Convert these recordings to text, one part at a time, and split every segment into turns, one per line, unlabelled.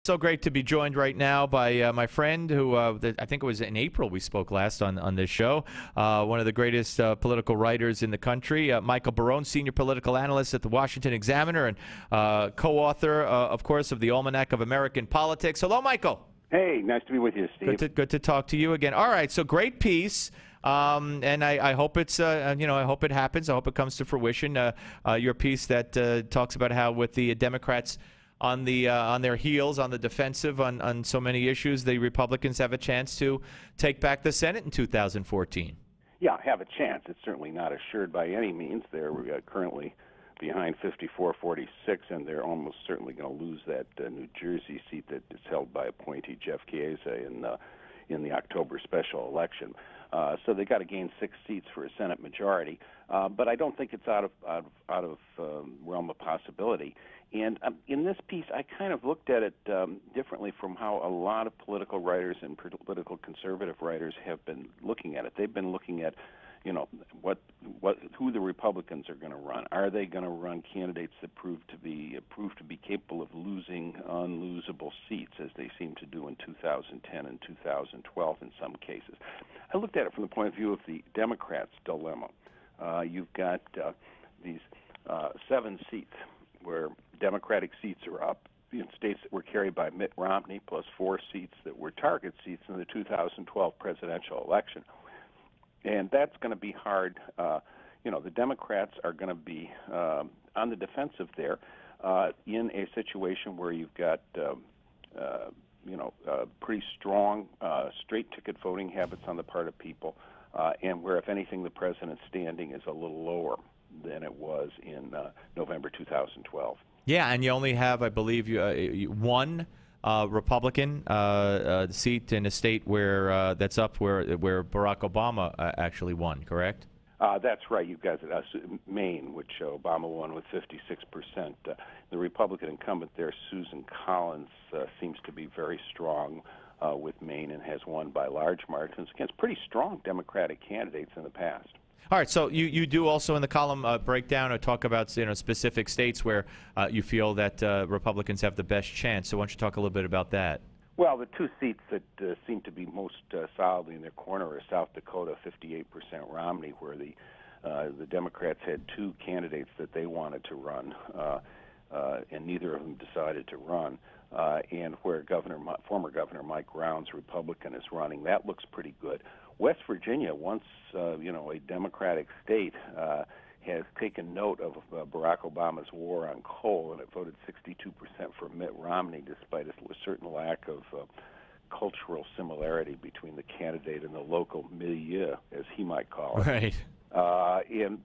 So great to be joined right now by my friend who I think it was in April we spoke last on this show, one of the greatest political writers in the country, Michael Barone, senior political analyst at the Washington Examiner and co-author, of course, of the Almanac of American Politics. Hello, Michael.
Hey, nice to be with you, Steve.
Good to talk to you again. All right, so great piece. And I hope it's, I hope it happens. I hope it comes to fruition. Your piece that talks about how with the Democrats on their heels, on the defensive, on so many issues, the Republicans have a chance to take back the Senate in 2014.
Yeah, have a chance. It's certainly not assured by any means. They're currently behind 54-46, and they're almost certainly going to lose that New Jersey seat that is held by appointee Jeff Chiesa in the October special election. So they got to gain 6 seats for a Senate majority, but I don't think it's out of realm of possibility. And in this piece, I kind of looked at it differently from how a lot of political writers and political conservative writers have been looking at it. They've been looking at, who the Republicans are going to run. Are they going to run candidates that prove to be capable of losing unlosable seats, as they seem to do in 2010 and 2012 in some cases? I looked at it from the point of view of the Democrats' dilemma. You've got these 7 seats where Democratic seats are up in states that were carried by Mitt Romney, plus 4 seats that were target seats in the 2012 presidential election. And that's going to be hard. The Democrats are going to be on the defensive there in a situation where you've got, pretty strong straight-ticket voting habits on the part of people, and where, if anything, the president's standing is a little lower than it was in November 2012.
Yeah, and you only have, I believe, one Republican seat in a state where that's up where Barack Obama actually won, correct?
That's right. You've got Maine, which Obama won with 56%. The Republican incumbent there, Susan Collins, seems to be very strong with Maine and has won by large margins against pretty strong Democratic candidates in the past.
All right, so you do also in the column break down or talk about specific states where you feel that Republicans have the best chance. So why don't you talk a little bit about that?
Well, the 2 seats that seem to be most solidly in their corner are South Dakota, 58% Romney, where the Democrats had 2 candidates that they wanted to run, and neither of them decided to run, and where former Governor Mike Brown's Republican is running. That looks pretty good. West Virginia, once a Democratic state, has taken note of Barack Obama's war on coal, and it voted 62% for Mitt Romney, despite a certain lack of cultural similarity between the candidate and the local milieu, as he might call it.
Right.
And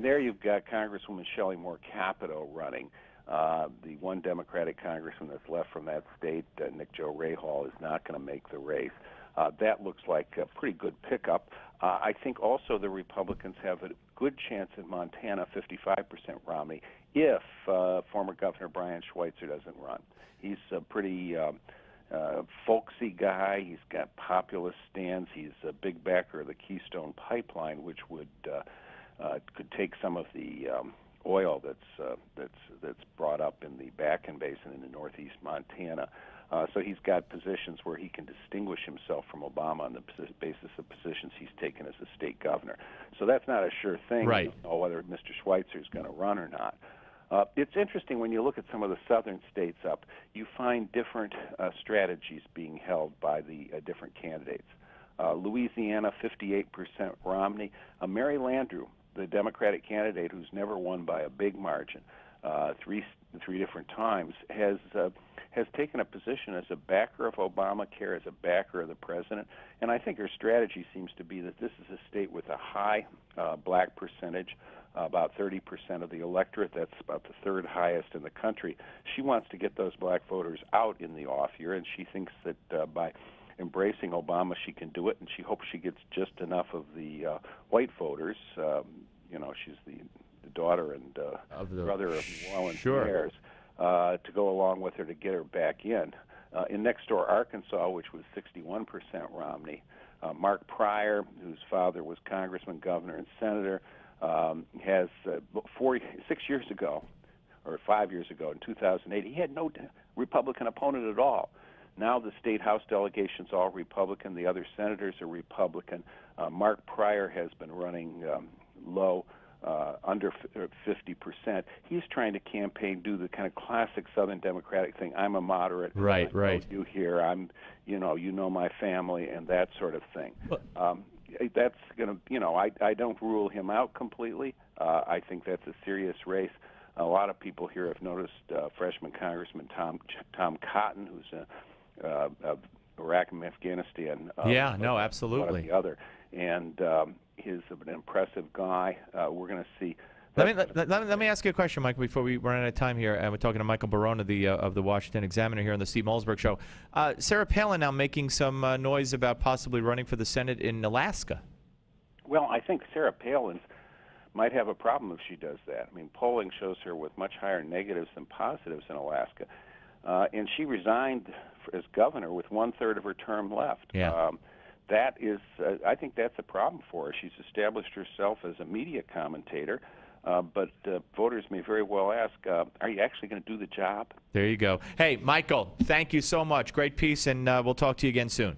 there you've got Congresswoman Shelley Moore Capito running. The one Democratic congressman that's left from that state, Nick Joe Rahal, is not going to make the race. That looks like a pretty good pickup. I think also the Republicans have a good chance in Montana, 55% Romney, if former Governor Brian Schweitzer doesn't run. He's a pretty folksy guy. He's got populist stance. He's a big backer of the Keystone Pipeline, which could take some of the oil that's brought up in the Bakken Basin in the northeast Montana. So he's got positions where he can distinguish himself from Obama on the basis of positions he's taken as a state governor. So that's not a sure thing.
Right.
You don't know whether Mr. Schweitzer is going to run or not. It's interesting when you look at some of the southern states up, you find different strategies being held by the different candidates. Louisiana, 58% Romney. Mary Landrieu, the Democratic candidate who's never won by a big margin, three different times, has taken a position as a backer of Obamacare, as a backer of the president, and I think her strategy seems to be that this is a state with a high black percentage, about 30% of the electorate. That's about the 3rd highest in the country. She wants to get those black voters out in the off year, and she thinks that by embracing Obama, she can do it, and she hopes she gets just enough of the white voters. She's the daughter and brother of New Orleans mayors, to go along with her to get her back in. In next door Arkansas, which was 61% Romney, Mark Pryor, whose father was congressman, governor, and senator, has 6 years ago or 5 years ago in 2008, he had no Republican opponent at all. Now the state House delegation's all Republican. The other senators are Republican. Mark Pryor has been running low, under 50%. He's trying to campaign, do the kind of classic Southern Democratic thing. I'm a moderate.
Right.
You here. I'm, you know my family and that sort of thing. That's going to, I don't rule him out completely. I think that's a serious race. A lot of people here have noticed freshman Congressman Tom Cotton, who's of Iraq and Afghanistan.
Absolutely.
One or the other. And he's an impressive guy. We're going to see.
Let me ask you a question, Mike, before we run out of time here. And we're talking to Michael Barone of the Washington Examiner here on the Steve Malzberg Show. Sarah Palin now making some noise about possibly running for the Senate in Alaska.
Well, I think Sarah Palin might have a problem if she does that. I mean, polling shows her with much higher negatives than positives in Alaska. And she resigned as governor with 1/3 of her term left.
Yeah.
That is, I think that's a problem for her. She's established herself as a media commentator, but voters may very well ask, are you actually going to do the job?
There you go. Hey, Michael, thank you so much. Great piece, and we'll talk to you again soon.